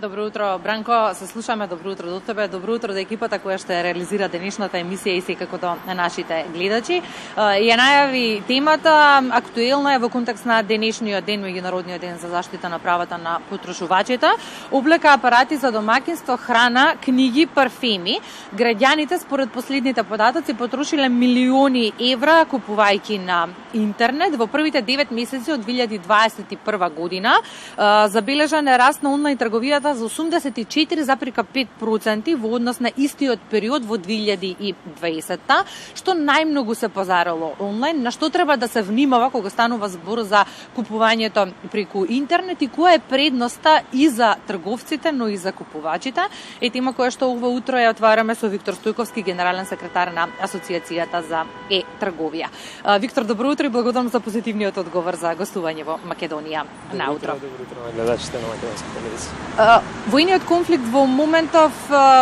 Добро утро, Бранко, се слушаме. Добро утро до тебе, добро утро до екипата која ще реализира денешната емисија и секако до нашите гледачи. Ја најави темата, актуелна е во контекст на денешниот ден, меѓународниот ден за заштита на правата на потрошувачите. Облека, апарати за домаќинство, храна, книги, парфеми. Граѓаните според последните податоци потрошиле милиони евра купувајќи на интернет. Во првите 9 месеци од 2021 година забележан е раст на онлайн трговијата за 84,5% во однос на истиот период во 2020-та, што најмногу се пазарало онлайн. На што треба да се внимава кога станува збор за купувањето преку интернет и која е предноста и за трговците, но и за купувачите? Е тема која што ова утро ја отвараме со Виктор Стојковски, генерален секретар на Асоциацијата за е-трговија. Виктор, добро утро и благодарам за позитивниот одговор за гостување во Македонија на утро. Добро утро на гледачите на македонска телевизија. Војниот конфликт во моментов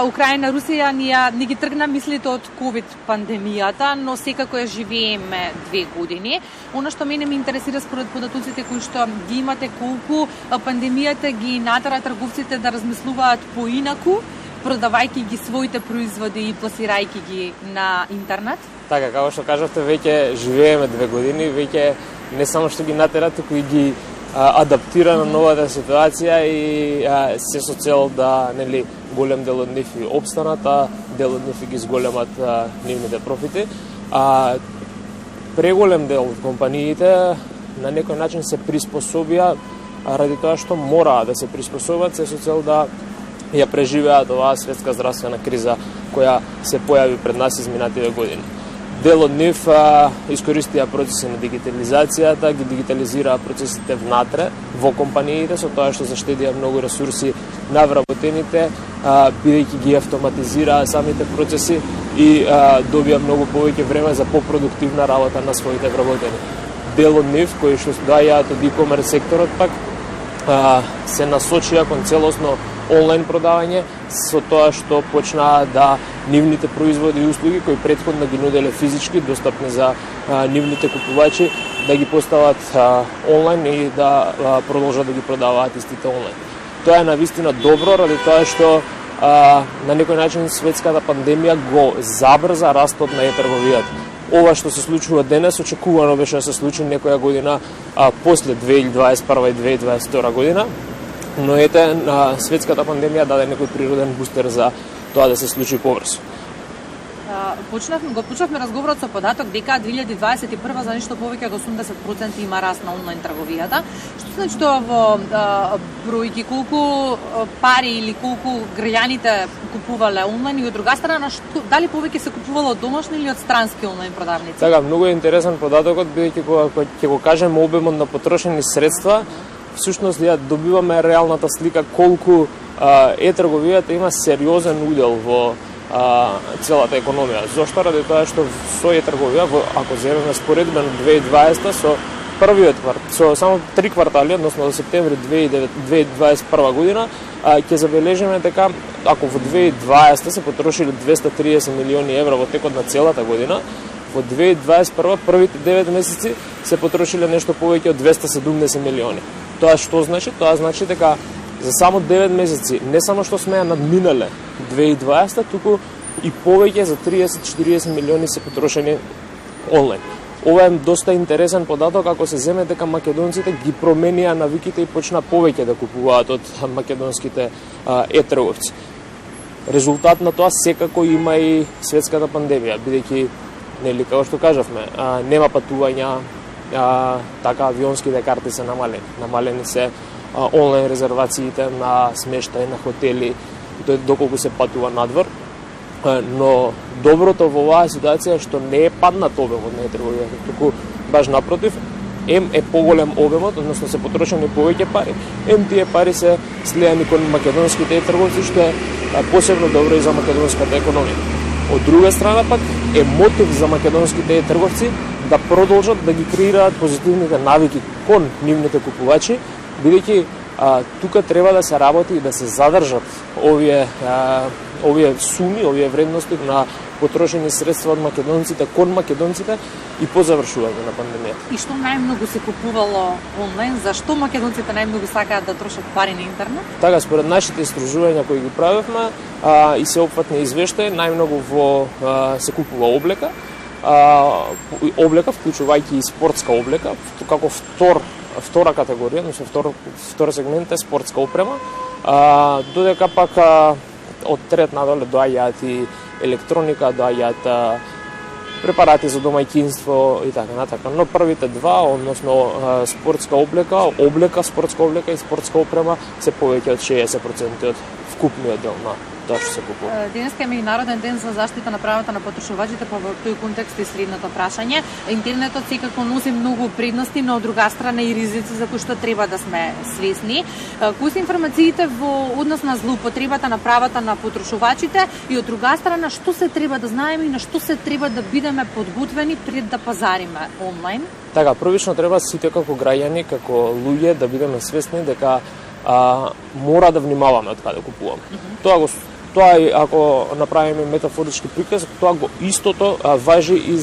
Украина, Русија ни ги тргна мислите од ковид пандемијата, но секако ја живееме 2 години. Оно што мене ме интересира според податоците кои што ги имате, колку пандемијата ги натера трговците да размислуваат поинаку, продавајќи ги своите производи и пласирајќи ги на интернет? Така, како што кажавте, веќе живееме 2 години, веќе не само што ги натера, туку и ги адаптира на новата ситуација и се со цел да голем дел од нив и обстанат, а дел од нив ги зголемат нивните профити. Преголем дел од компаниите на некој начин се приспособија ради тоа што мора да се приспособат, се со цел да ја преживеат оваа светска здравствена криза која се појави пред нас изминативе години. Дел од нив искористија процеси на дигитализацијата, ги дигитализираа процесите внатре во компаниите, со тоа што заштедија многу ресурси на вработените, бидејќи ги автоматизираа самите процеси и добија многу повеќе време за попродуктивна работа на своите вработени. Дел од нив, кои што доаѓаат од e-commerce секторот, пак се насочија кон целосно онлайн продавање, со тоа што почнаа да нивните производи и услуги кои претходно ги нуделе физички достапни за нивните купувачи, да ги постават онлайн и да продолжат да ги продаваат истите онлайн. Тоа е навистина добро, ради тоа што на некој начин светската пандемија го забрза растот на е-трговијата. Ова што се случува денес, очекувано беше да се случи некоја година после 2021 и 2022 година, но ете, светската пандемија даде некој природен бустер за тоа да се случи побрзо. Почнавме разговорот со податок дека 2021 за нешто повеќе од 80% има раст на онлайн трговијата. Што значи тоа во бројки, колку пари или колку граѓаните купувале онлайн и од друга страна дали повеќе се купувало од домашни или од странски онлайн продавници? Така, многу е интересен податокот, бидејќи кога ќе го кажеме обемот на потрошени средства, всушност ја добиваме реалната слика колку е-трговијата има сериозен удел во целата економија. Зошто? Ради тоа што со е-трговија, ако земеме споредба на 2020 со првиот со само 3 квартали, односно до септември 2021 година, ќе забележиме дека ако во 2020 се потрошили 230 милиони евра во текот на целата година, во 2021 првите 9 месеци се потрошиле нешто повеќе од 270 милиони. Тоа што значи? Тоа значи дека за само 9 месеци не само што сме ја надминале 2020, туку и повеќе за 30-40 милиони се потрошени онлайн. Ова е доста интересен податок ако се земе дека македонците ги променија навиките и почна повеќе да купуваат од македонските е-трговци. Резултат на тоа секако има и светската пандемија, бидејќи нели како што кажавме, нема патувања, така авионските карти се намалени. Намалени се онлайн резервациите на смештај, на хотели, доколку се патува надвор. Но доброто во оваа ситуација е што не е паднат обемот на е-трговијата, туку баш напротив, е поголем обемот, односно се потрошени повеќе пари, тие пари се слеани кон македонските е-трговци, што е посебно добро и за македонската економија. Од друга страна пак е мотив за македонските е-трговци да продолжат да ги креираат позитивните навики кон нивните купувачи, бидејќи тука треба да се работи и да се задржат овие суми, овие вредности на потрошени средства од македонците кон македонците и по завршување на пандемијата. И што најмногу се купувало онлайн? Зашто македонците најмногу сакаат да трошат пари на интернет? Така, според нашите истражувања кои ги правевме и сеопфатни извештаи, најмногу се купува облека, вклучувајќи и спортска облека, како втора категорија, значи втор сегмент е спортска опрема, додека пак од трет надоле доаѓаат и електроника, доаѓаат препарати за домаќинство и така натака. Но првите два, односно спортска облека, спортска облека и спортска опрема се повеќе од 60% од вкупниот дел на тоа што се купува. Денеска е меѓународен ден за заштита на правата на потрошувачите, па во тој контекст и следното прашање. Интернетот секако носи многу предности, но од друга страна и ризици за кои што треба да сме свесни. Кои се информациите во однос на злоупотребата на правата на потрошувачите и од друга страна што се треба да знаеме и на што се треба да бидеме подготвени пред да пазариме онлайн? Така, првично треба сите како граѓани, како луѓе да бидеме свесни дека мора да внимаваме од каде купуваме. Тоа и ако направиме метафорички приказ, тоа го истото важи и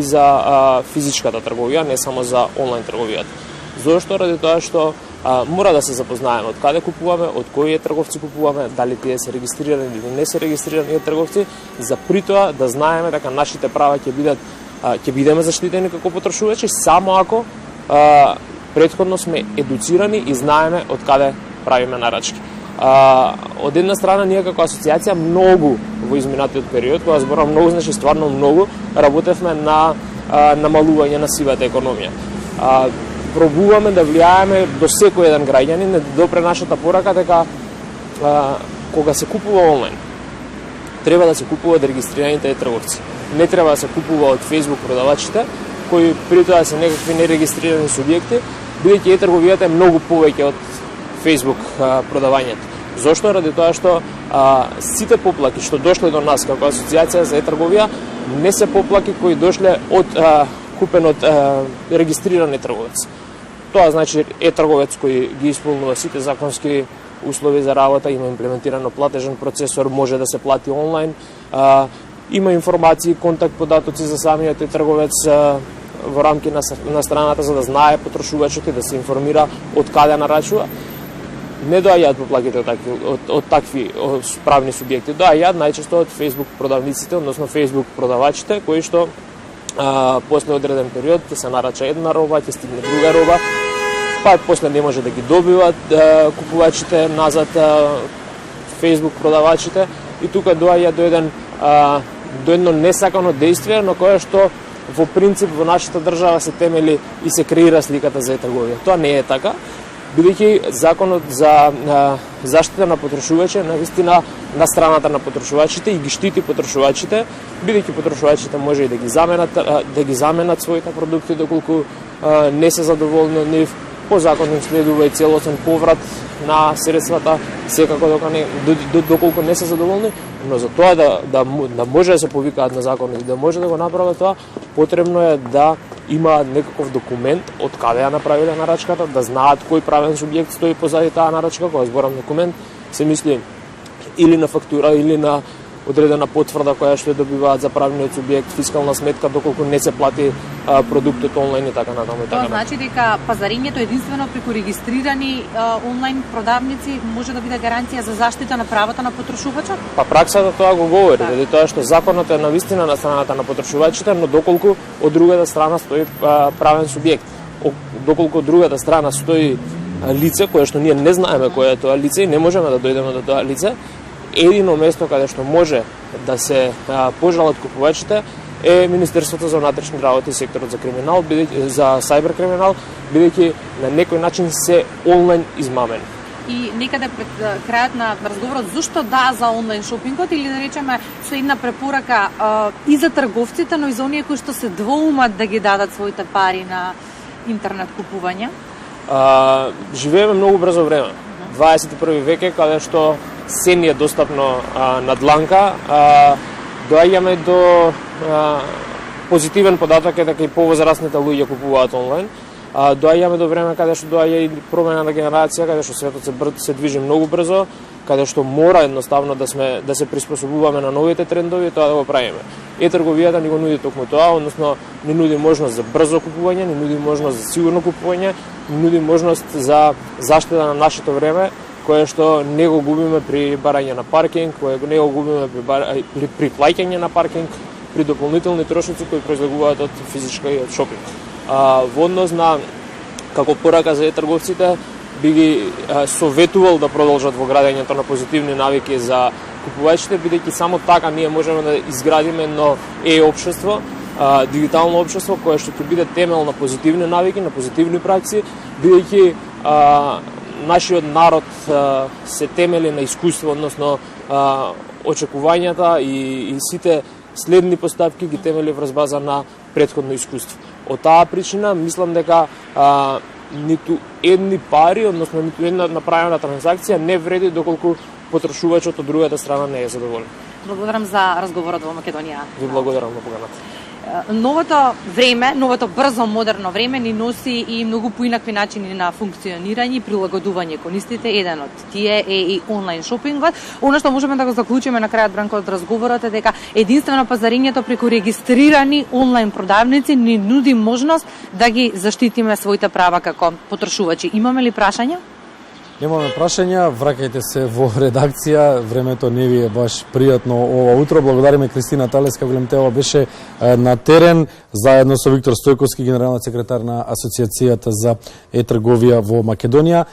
за физичката трговија, не само за онлайн трговијата. Зошто? Ради тоа што мора да се запознаеме од каде купуваме, од кои трговци купуваме, дали тие се регистрирани или не се регистрирани трговци, за притоа да знаеме дека нашите права ќе бидеме заштитени како потрошувачи само ако претходно сме едуцирани и знаеме од каде правиме нарачки. Од една страна, ние како асоциација многу во изминатиот период, кога зборам многу, значи стварно многу, работевме на намалување на сивата економија. Пробуваме да влијаеме до секој еден граѓанин, да допре нашата порака дека кога се купува онлайн, треба да се купува од регистрираните трговци. Не треба да се купува од Facebook продавачите, кои при тоа се некакви нерегистрирани субјекти, бидејќи трговијата е многу повеќе од Facebook продавањето. Зошто? Ради тоа што сите поплаки што дошле до нас како асоциација за трговија не се поплаки кои дошле од купен од регистрирани трговец. Тоа значи трговец кој ги исполнува сите законски услови за работа, има имплементирано платежен процесор, може да се плати онлайн, има информации, контакт податоци за самиот трговец во рамки на страната за да знае потрошувачот и да се информира од каде нарачува. Не доаѓаат поплаките од такви правни субјекти, доаѓаат најчесто од Facebook продавниците, односно Facebook продавачите, кои што после одреден период ќе се нарача една роба, ќе стигне друга роба, па после не може да ги добиват купувачите назад Facebook продавачите и тука доаѓа до едно несакано действие на кое што во принцип во нашата држава се темели и се креира сликата за трговија. Тоа не е така, бидејќи законот за заштита на потрошувачите навистина на страната на потрошувачите и ги штити потрошувачите, бидејќи потрошувачите може и да ги заменат своите продукти доколку не се задоволни од нив. По закон им следува и целосен поврат на средствата, секако доколку не се задоволни, но за тоа да може да се повикаат на законот и да може да го направат тоа, потребно е да има некаков документ од каде ја направиле нарачката, да знаат кој правен субјект стои позади таа нарачка. Кога зборам документ, се мисли или на фактура или на одредена потврда која што добиваат за правниот субјект, фискална сметка доколку не се плати продуктот онлайн и така натаму. Тоа значи дека пазарењето единствено преку регистрирани онлайн продавници може да биде гаранција за заштита на правата на потрошувачот? Па праксата тоа го говори, заради тоа што законот е навистина на страната на потрошувачите, но доколку од другата страна стои правен субјект, доколку од другата страна стои лице кое што ние не знаеме кое е тоа лице и не можеме да дојдеме до тоа лице, едино место каде што може да се пожалат купувачите е Министерството за внатрешни работи и секторот за криминал, за сајбер криминал, бидејќи на некој начин се онлайн измамени. И некаде пред крајот на разговорот, зошто за онлайн шопингот или да речеме со една препорака и за трговците, но и за оние кои што се двоумат да ги дадат своите пари на интернет купување? Живееме многу брзо време. 21 век е каде што се ни е достапно на дланка. Доаѓаме до позитивен податок е дека и повозрастните луѓе купуваат онлайн. доаѓаме до време каде што доаѓа и промена на генерација, каде што светот се движи многу брзо, каде што мора едноставно да се приспособуваме на новите трендови, тоа да го правиме. Е-трговијата ни го нуди токму тоа, односно ни нуди можност за брзо купување, ни нуди можност за сигурно купување, ни нуди можност за заштита на нашето време, кое што не го губиме при барање на паркинг, кое не го губиме при плаќање на паркинг, при дополнителни трошоци кои произлегуваат од физичкиот шопинг. Во однос на како порака за трговците, би ги советувал да продолжат во градењето на позитивни навики за купувачите, бидејќи само така ние можеме да изградиме едно општество, дигитално општество кое што ќе биде темел на позитивни навики, на позитивни пракси, бидејќи нашиот народ се темели на искуство, односно очекувањата и сите следни постапки ги темели врз база на претходно искуство. Од таа причина мислам дека ниту едни пари, односно ниту една направена транзакција не вреди доколку потрошувачот од другата страна не е задоволен. Благодарам за разговорот во Македонија. Ви благодарам на поканата. Новото време, новото брзо модерно време ни носи и многу поинакви начини на функционирање и прилагодување кон истите. Еден од тие е и онлайн шопингот. Оно што можеме да го заклучиме на крајот, Бранко, од разговорот е дека единствено пазарењето преку регистрирани онлайн продавници ни нуди можност да ги заштитиме своите права како потрошувачи. Имаме ли прашања? Немаме прашања, враќајте се во редакција, времето не ви е баш пријатно ова утро. Благодариме Кристина Талеска, Големтева беше на терен, заедно со Виктор Стојковски, генералниот секретар на Асоциацијата за е-трговија во Македонија.